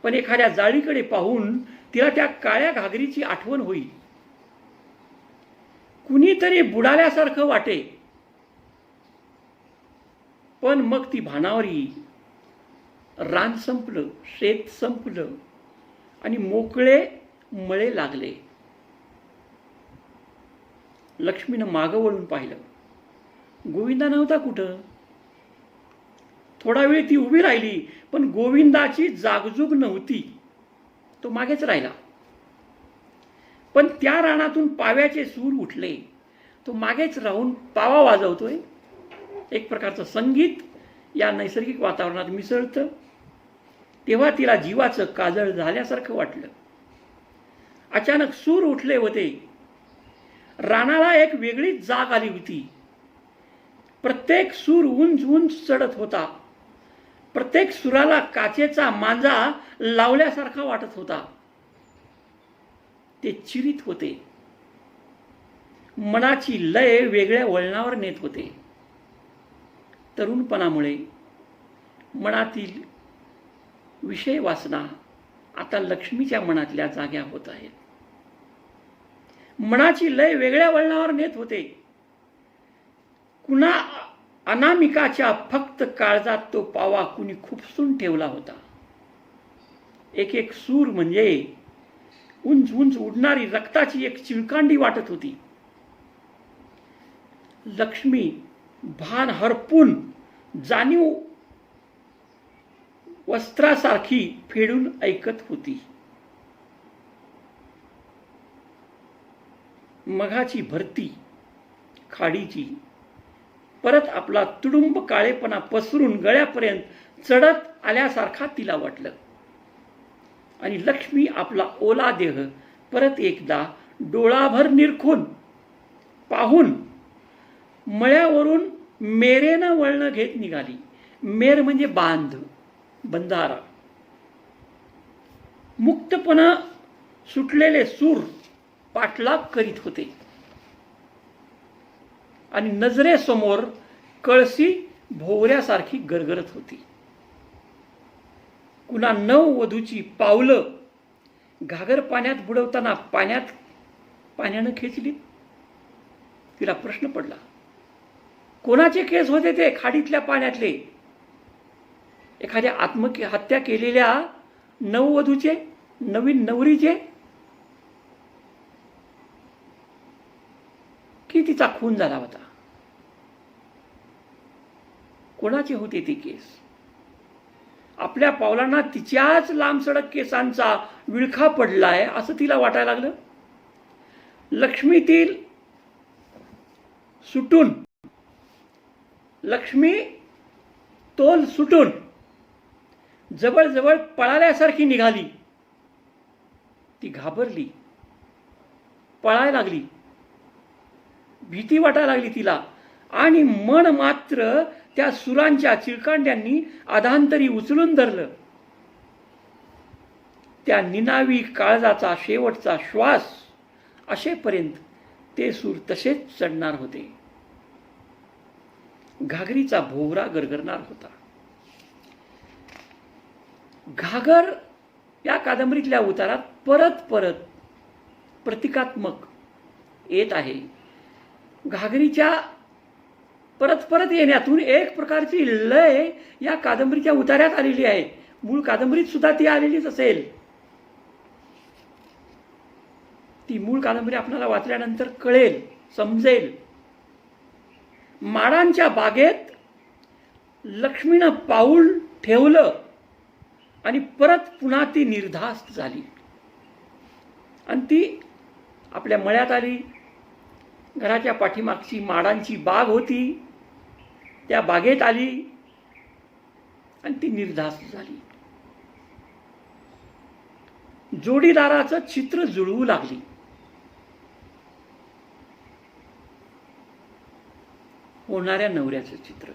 पण एखाद्या जाळीकडे पाहून तिला त्या काळ्या घागरीची आठवण होई. कुणीतरी बुडाल्यासारखं वाटे, पण मग ती भानावर येई. रान संपलं, शेत संपलं आणि मोकळे मळे लागले. लक्ष्मीनं मागं वळून पाहिलं. गोविंदा नव्हता कुठं. थोडा वेळ ती उभी राहिली, पण गोविंदाची जागजूग नव्हती. तो मागेच राहिला. पण त्या रानातून पाव्याचे सूर उठले. तो मागेच राहून पावा वाजवतोय. एक प्रकारचं संगीत या नैसर्गिक वातावरणात मिसळतं. तेव्हा तिला जीवाचं काजळ झाल्यासारखं वाटलं. अचानक सूर उठले होते. रानाला एक वेगळीच जाग आली होती. प्रत्येक सूर उंच उंच चढत होता. प्रत्येक सुराला काचेचा मांजा लावल्यासारखा वाटत होता. ते चिरीत होते. मनाची लय वेगळ्या वळणावर नेत होते. तरुणपणामुळे मनातील विषय वासना आता लक्ष्मीच्या मनातल्या जाग्या होत आहेत. मनाची लय वेगळ्या वळणावर नेत होते. कुणा अनामिकाच्या फक्त काळजात तो पावा कुणी खुपसून ठेवला होता. एक एक सूर म्हणजे उंच उंच उडणारी रक्ताची एक चिळकांडी वाटत होती. लक्ष्मी भान हरपून जाणीव वस्त्रासारखी फेडून ऐकत होती. मघाची भरती खाडीची परत आपला तुडुंब काळेपणा पसरून गळ्यापर्यंत चढत आल्यासारखा तिला वाटलं. आणि लक्ष्मी आपला ओला देह परत एकदा डोळाभर निरखून पाहून मळ्यावरून मेरेनं वळणं घेत निघाली. मेर म्हणजे बांध, बंधारा. मुक्तपणे सुटलेले सूर पाठलाग करीत होते आणि नजरेसमोर कळसी भोवऱ्यासारखी गरगरत होती. कुणा नववधूची पावलं घागर पाण्यात बुडवताना पाण्यानं खेचली. तिला प्रश्न पडला, कोणाचे केस होते ते खाडीतल्या पाण्यातले? एखाद्या आत्महत्या केलेल्या नववधूचे, नवीन नवरीचे, की तिचा खून झाला होता? कोणाचे होते ते केस? आपल्या पावलांना तिच्याच लांबसडक केसांचा विळखा पडलाय असं तिला वाटायला लागलं. लक्ष्मी तोल सुटून जवळजवळ पळाल्यासारखी निघाली. ती घाबरली, पळायला लागली, भीती वाटायला लागली तिला, आणि मन मात्र त्या सुरांच्या चिळकांड्यांनी अधांतरी उचलून धरलं. त्या निनावी काळजाचा शेवटचा श्वास असेपर्यंत ते सूर तसेच चढणार होते. घागरीचा भोवरा गरगरणार होता. घागर या कादंबरीतल्या उतारात परत परत प्रतिकात्मक येत आहे. घागरीच्या परत परत येण्यातून एक प्रकारची लय या कादंबरीच्या उतार्यात आलेली आहे. मूळ कादंबरीत सुद्धा ती आलेलीच असेल. ती मूळ कादंबरी आपल्याला वाचल्यानंतर कळेल, समजेल. माडांच्या बागेत लक्ष्मीनं पाऊल ठेवलं आणि परत पुन्हा ती निर्धास्त झाली आणि ती आपल्या मळ्यात आली. घराच्या पाठीमागची माडांची बाग होती, त्या बागेत आली आणि ती निर्धास्त झाली. जोडीदाराचं चित्र जुळवू लागली. होणाऱ्या नवऱ्याचं चित्र.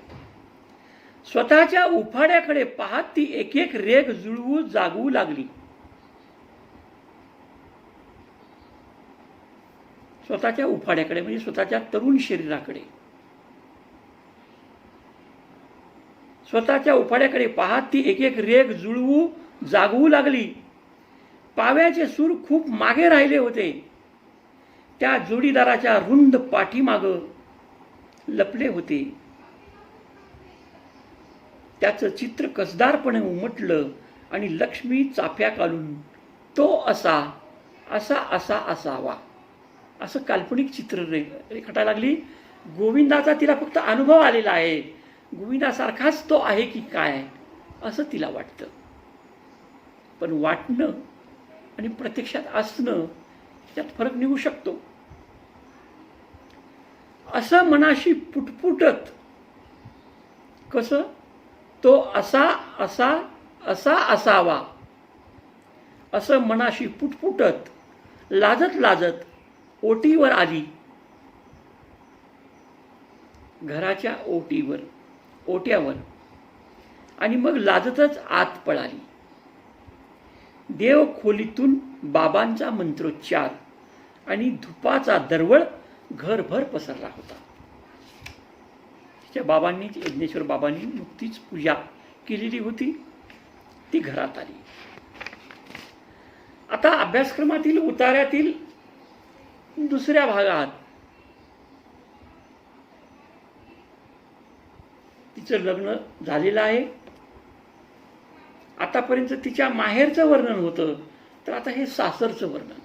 स्वतःच्या उफाड्याकडे पाहत ती एक एक रेघ जुळवू जागवू लागली. स्वतःच्या उफाड्याकडे म्हणजे स्वतःच्या तरुण शरीराकडे. स्वतःच्या उफाड्याकडे पाहत ती एक एक रेघ जुळवू जागवू लागली. पाव्याचे सूर खूप मागे राहिले होते. त्या जोडीदाराच्या रुंद पाठीमागं लपले होते. त्याचं चित्र कसदारपणे उमटलं आणि लक्ष्मी चाफ्या काढून तो असा असावा असं काल्पनिक चित्र रेखाटायला लागली. गोविंदाचा तिला फक्त अनुभव आलेला आहे. गोविंदासारखाच तो आहे की काय असं तिला वाटतं. पण वाटणं आणि प्रत्यक्षात असणं त्यात फरक निघू शकतो. असं मनाशी पुटपुटत, कसं तो असावा असं मनाशी पुटपुटत लाजत ओटीवर आली. घराच्या ओट्यावर आणि मग लाजतच आत पळाली. देव खोलीतून बाबांचा मंत्रोच्चार आणि धुपाचा दरवळ घरभर पसरला होता. तिच्या बाबांनी, यज्ञेश्वर बाबांनी नुकतीच पूजा केलेली होती. ती घरात आली. आता अभ्यासक्रमातील उतार्यातील दुसऱ्या भागात तिचं लग्न झालेलं आहे. आतापर्यंत तिच्या माहेरचं वर्णन होतं, तर आता हे सासरचं वर्णन.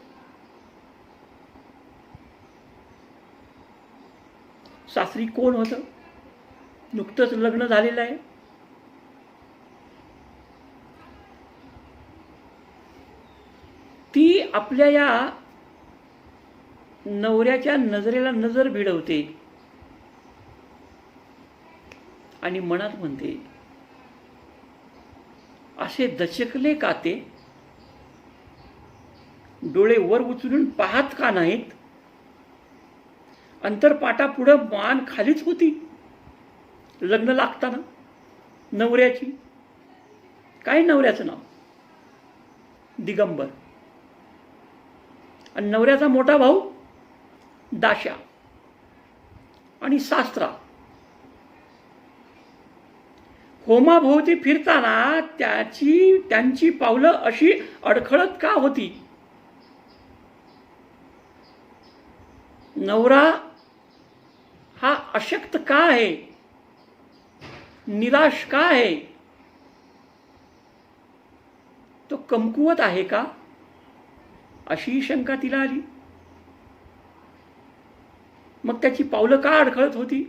सासरी कोण होतं? नुकतंच लग्न झालेलं आहे. ती आपल्या या नवऱ्याच्या नजरेला नजर भिडवते आणि मनात म्हणते, असे दचकले का ते? डोळे वर उचलून पाहत का नाहीत? अंतरपाटापुढं मान खालीच होती लग्न लागताना नवऱ्याची. काय नवऱ्याचं नाव? दिगंबर आणि नवऱ्याचा मोठा भाऊ दाशा आणि सास्त्रा. होमाभोवती फिरताना त्यांची पावलं अशी अडखळत का होती? नवरा हा अशक्त का आहे? निराश का आहे? तो कमकुवत आहे का? अशी शंका तिला आली. मग त्याची पावलं का अडखळत होती?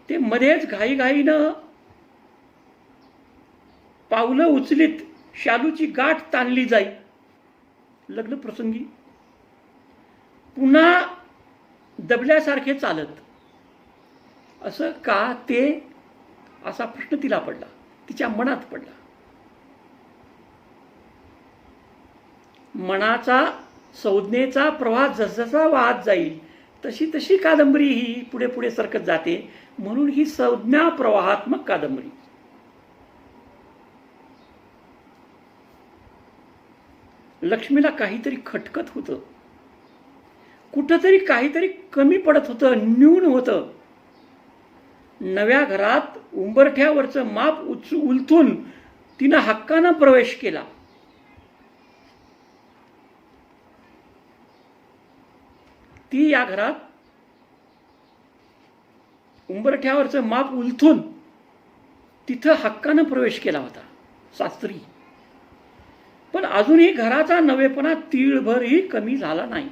ते मध्येच घाईघाईनं पावलं उचलीत शालूची गाठ ताणली जाई. लग्न प्रसंगी पुन्हा दबल्यासारखे चालत असं का ते? असा प्रश्न तिला पडला, तिच्या मनात पडला. मनाचा संज्ञेचा प्रवाह जसजसा वाहत जाईल तशी तशी कादंबरी ही पुढे पुढे सरकत जाते. म्हणून ही संज्ञा प्रवाहात्मक कादंबरी. लक्ष्मीला काहीतरी खटकत होतं, कुठंतरी काहीतरी कमी पडत होतं, न्यून होतं. नव्या घरात उंबरठ्यावरचं माप उलथून तिनं हक्कानं प्रवेश केला. ती या घरात उंबरठ्यावरचं माप उलथून तिथं हक्कानं प्रवेश केला होता शास्त्री. पण अजूनही घराचा नवेपणा तीळभरही कमी झाला नाही.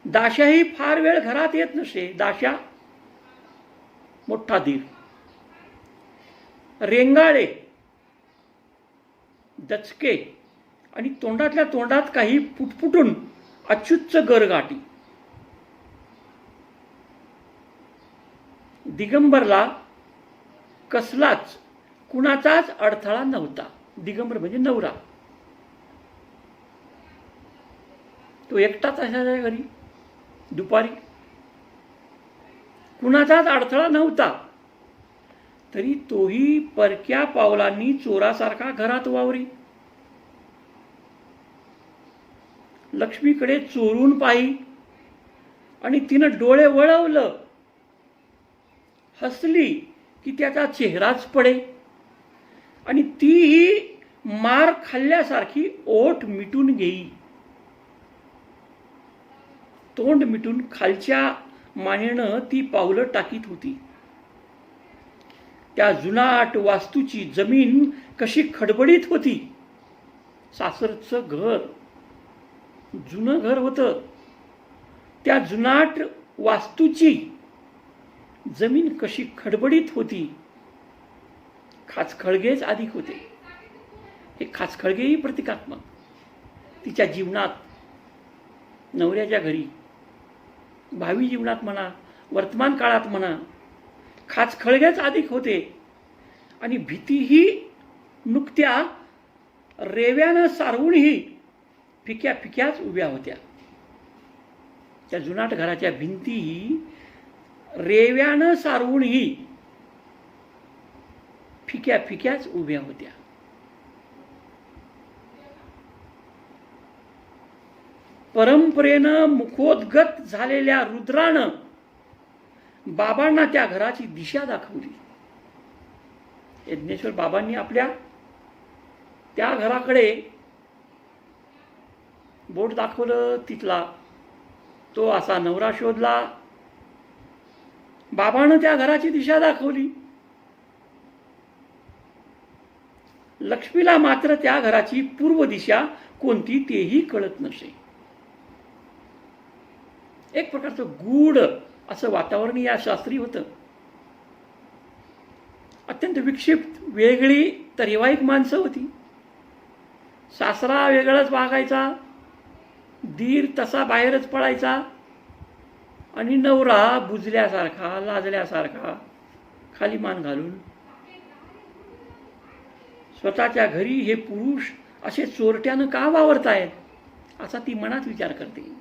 दाशाही फार वेळ घरात येत नसे. दाशा मोठा धीर, रेंगाळे, दचके आणि तोंडातल्या तोंडात काही पुटपुटून अच्युच्च गरगाटी. दिगंबरला कसलाच कुणाचाच अडथळा नव्हता. दिगंबर म्हणजे नवरा. तो एकटाच असायचा घरी. दुपारी कुणाचाच अडथळा नव्हता. तरी तोही परक्या पावलांनी चोरासारखा घरात वावरी. लक्ष्मीकडे चोरून पाही आणि तिनं डोळे वळवलं, हसली की त्याचा चेहराच पडे आणि तीही मार खाल्ल्यासारखी ओठ मिटून घेई. तोंड मिटून खालच्या मानेनं ती पावलं टाकीत होती. त्या जुनाट वास्तूची जमीन कशी खडबडीत होती. सासरचं घर जुनं घर होतं. त्या जुनाट वास्तूची जमीन कशी खडबडीत होती. खाचखळगेच अधिक होते. हे खाचखळगेही प्रतिकात्मक. तिच्या जीवनात, नवऱ्याच्या घरी, भावी जीवनात म्हणा, वर्तमान काळात म्हणा, खाचखळगेच अधिक होते. आणि भीतीही नुकत्या रेव्यानं सारवूनही फिक्या फिक्याच उभ्या होत्या. त्या जुनाट घराच्या भिंतीही रेव्यानं सारवूनही फिक्या फिक्याच उभ्या होत्या. परंपरेनं मुखोद्गत झालेल्या रुद्रानं बाबांना त्या घराची दिशा दाखवली. यज्ञेश्वर बाबांनी आपल्या त्या घराकडे बोट दाखवलं. तिथला तो असा नवरा शोधला. बाबानं त्या घराची दिशा दाखवली. लक्ष्मीला मात्र त्या घराची पूर्व दिशा कोणती तेही कळत नसे. एक प्रकारचं गूढ असं वातावरण या शास्त्री होतं. अत्यंत विक्षिप्त, वेगळी तरेवाईक माणसं होती. सासरा वेगळाच वागायचा, दीर तसा बाहेरच पडायचा आणि नवरा बुजल्यासारखा, लाजल्यासारखा खाली मान घालून. स्वतःच्या घरी हे पुरुष असे चोरट्यानं का वावरतायत असा ती मनात विचार करते.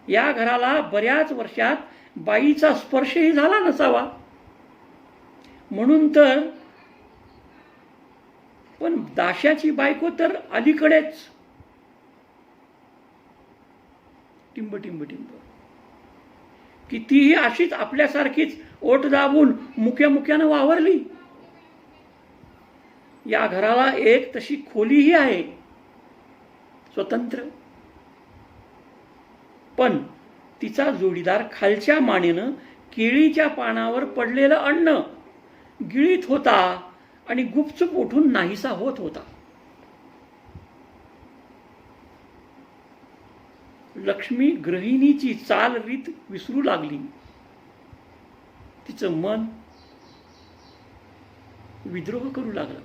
या घराला बऱ्याच वर्षात बाईचा स्पर्शही झाला नसावा. म्हणून तर पण दाशाची बायको तर अलीकडेच टिंब टिंब टिंब, कितीही अशीच आपल्यासारखीच ओठ दाबून मुक्यामुक्यानं वावरली. या घराला एक तशी खोलीही आहे स्वतंत्र, पण तिचा जोडीदार खालच्या मानेनं केळीच्या पानावर पडलेलं अन्न गिळीत होता आणि गुपचूप उठून नाहीसा होत होता. लक्ष्मी गृहिणीची चाल रीत विसरू लागली. तिचं मन विद्रोह करू लागलं.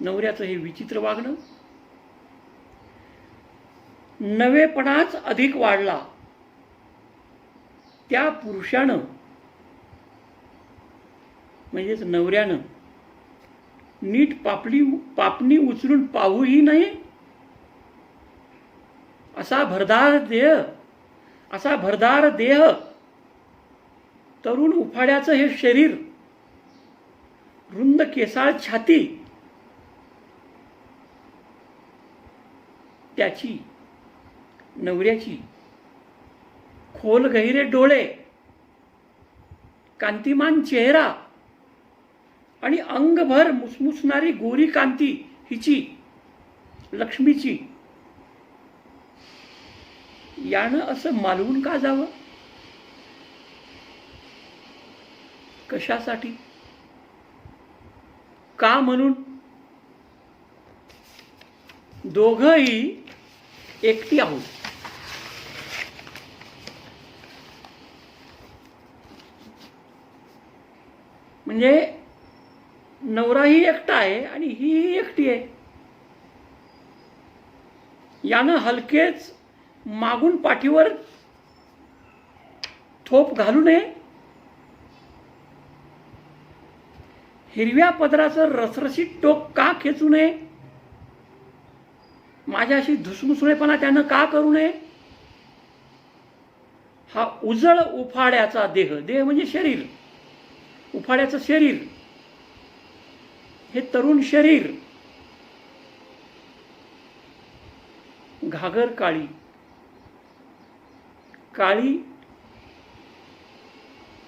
नवऱ्याचं हे विचित्र वागणं, नवेपणाच अधिक वाढला. त्या पुरुषानं म्हणजेच नवऱ्यानं नीट पापणी उचलून पाहूही नये. असा भरदार देह, तरुण उफाड्याचं हे शरीर, रुंद केसाळ छाती, त्याची नवऱ्याची खोल गहिरे डोळे, कांतिमान चेहरा आणि अंगभर मुसमुसणारी गोरी कांती हिची, लक्ष्मीची, यानं असं मालवून का जावं? कशासाठी? का म्हणून? दोघंही एकटी आहोत. म्हणजे नवराही एकटा आहे आणि ही एकटी आहे. यानं हलकेच मागून पाठीवर थोप घालू नये. हिरव्या पदराचं रसरशीत टोक का खेचू नये? माझ्याशी धुसमुसळेपणा त्यानं का करू नये? हा उजळ उफाड्याचा देह, देह म्हणजे शरीर, उफाड्याचं शरीर, हे तरुण शरीर, घागर काळी, काळी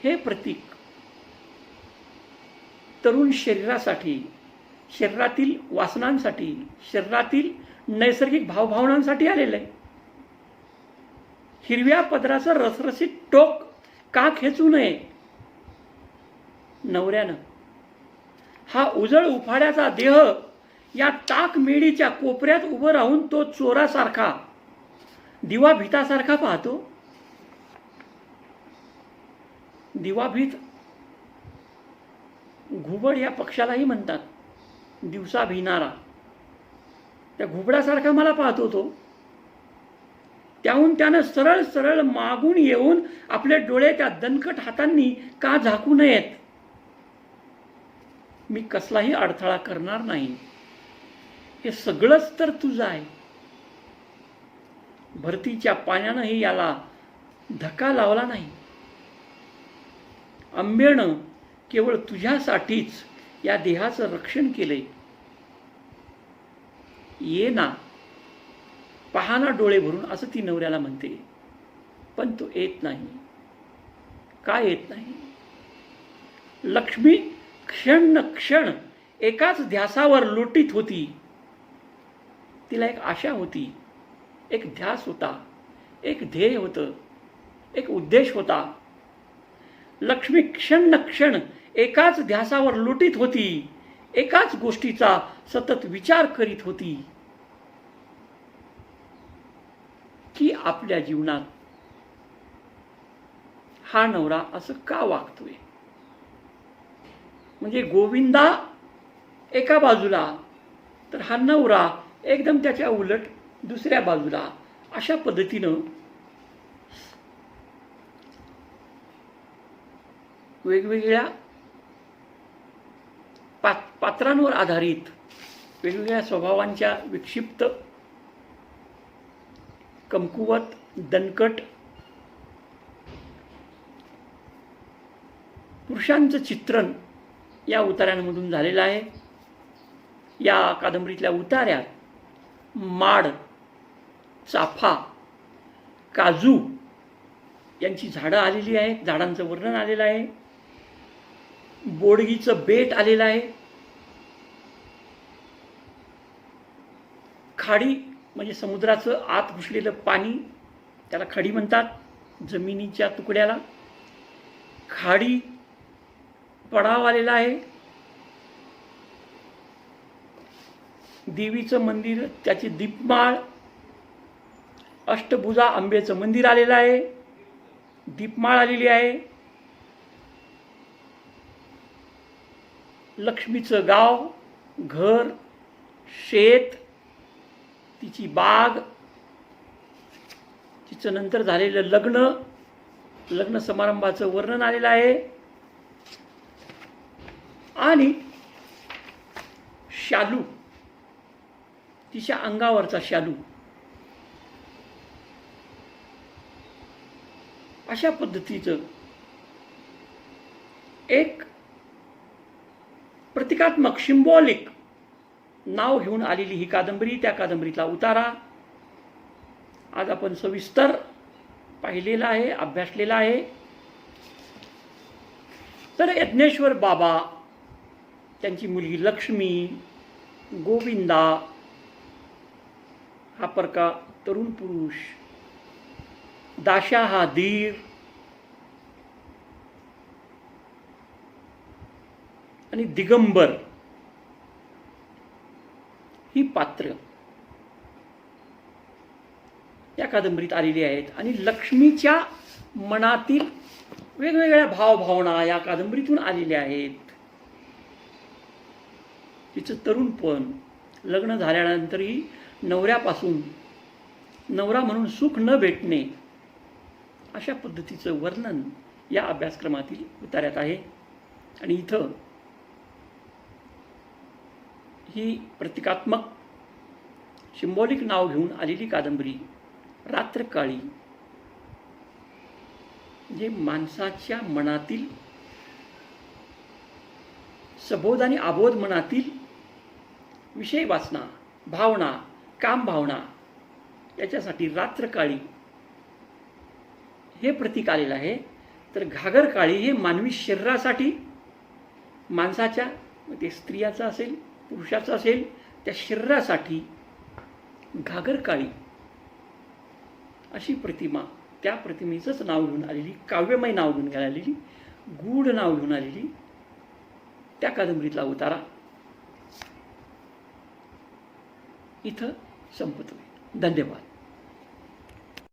हे प्रतीक तरुण शरीरासाठी, शरीरातील वासनांसाठी, शरीरातील नैसर्गिक भावभावनांसाठी आलेलं आहे. हिरव्या पदराचं रसरशीत टोक का खेचू नये? नवऱ्यानं हा उजळ उफाड्याचा देह या ताक मेढीच्या कोपऱ्यात उभं राहून तो चोरासारखा, दिवा भीतासारखा पाहतो. दिवाभीत घुबड या पक्षालाही म्हणतात, दिवसा भिनारा. त्या घुबडासारखा मला पाहतो तो. त्याहून त्यानं सरळ सरळ मागून येऊन आपले डोळे त्या दणकट हातांनी का झाकू नयेत? मी कसलाही अडथळा करणार नाही. हे सगळंच तर तुझं आहे. भरतीच्या पाण्यानंही याला धक्का लावला नाही. अंबेनं केवळ तुझ्यासाठीच या देहाचं रक्षण केलंय. ये ना, पहा ना डोळे भरून, असं ती नवऱ्याला म्हणते. पण तो येत नाही. का येत नाही? लक्ष्मी क्षण न क्षण एकाच ध्यासावर लोटीत होती. तिला एक आशा होती, एक ध्यास होता, एक ध्येय होतं, एक उद्देश होता. लक्ष्मी क्षण न क्षण एकाच ध्यासावर लोटीत होती, एकाच गोष्टीचा सतत विचार करीत होती की आपल्या जीवनात हा नवरा असं का वागतोय? म्हणजे गोविंदा एका बाजूला, तर हा नवरा एकदम त्याच्या उलट दुसऱ्या बाजूला, अशा पद्धतीनं वेगवेगळ्या पात्रांवर आधारित, वेगवेगळ्या स्वभावांच्या विक्षिप्त, कमकुवत, दणकट पुरुषांचं चित्रण या उतार्यांमधून झालेलं आहे. या कादंबरीतल्या उतार्यात माड, चाफा, काजू यांची झाडं आलेली आहेत, झाडांचं वर्णन आलेलं आहे. बोडगीचं बेट आलेलं आहे. खाडी म्हणजे समुद्राचं आत घुसलेलं पाणी, त्याला खाडी म्हणतात. जमिनीच्या तुकड्याला खाडी पडाव आलेला आहे. देवीचं मंदिर, त्याची दीपमाळ, अष्टभुजा अंबेचं मंदिर आलेलं आहे. दीपमाळ आलेली आहे. लक्ष्मीचं गाव, घर, शेत, तिची बाग, तिचं नंतर झालेलं लग्न समारंभाचं वर्णन आलेलं आहे. आणि शालू, तिच्या अंगावरचा शालू, अशा पद्धतीचं एक प्रतिकात्मक सिंबॉलिक नाव घेऊन आलेली ही कादंबरी, त्या कादंबरीतला उतारा आज आपण सविस्तर पाहिलेला आहे, अभ्यासलेला आहे. तर यज्ञेश्वर बाबा, त्यांची मुलगी लक्ष्मी, गोविंदा हा परका तरुण पुरुष, दाशा हा धीर, आणि दिगंबर ही पात्र या कादंबरीत आलेली आहेत. आणि लक्ष्मीच्या मनातील वेगवेगळ्या भावभावना या कादंबरीतून आलेल्या आहेत. तिचं तरुणपण, लग्न झाल्यानंतरही नवऱ्यापासून नवरा म्हणून सुख न भेटणे, अशा पद्धतीचं वर्णन या अभ्यासक्रमातील उतार्यात आहे. आणि इथं ही प्रतिकात्मक सिंबॉलिक नाव घेऊन आलेली कादंबरी रात्रकाळी, जे माणसाच्या मनातील सबोध आणि अबोध मनातील विषय वासना, भावना, काम भावना, याच्यासाठी रात्रकाळी हे प्रतीक आलेलं आहे. तर घागरकाळी हे मानवी शरीरासाठी, माणसाच्या, ते स्त्रियाचं असेल पुरुषाचं असेल, त्या शरीरासाठी घागरकाळी अशी प्रतिमा, त्या प्रतिमेचंच नाव घेऊन आलेली, काव्यमय नाव घेऊन आलेली, गूढ नाव घेऊन आलेली त्या कादंबरीतला उतारा इथं संपतोय. धन्यवाद.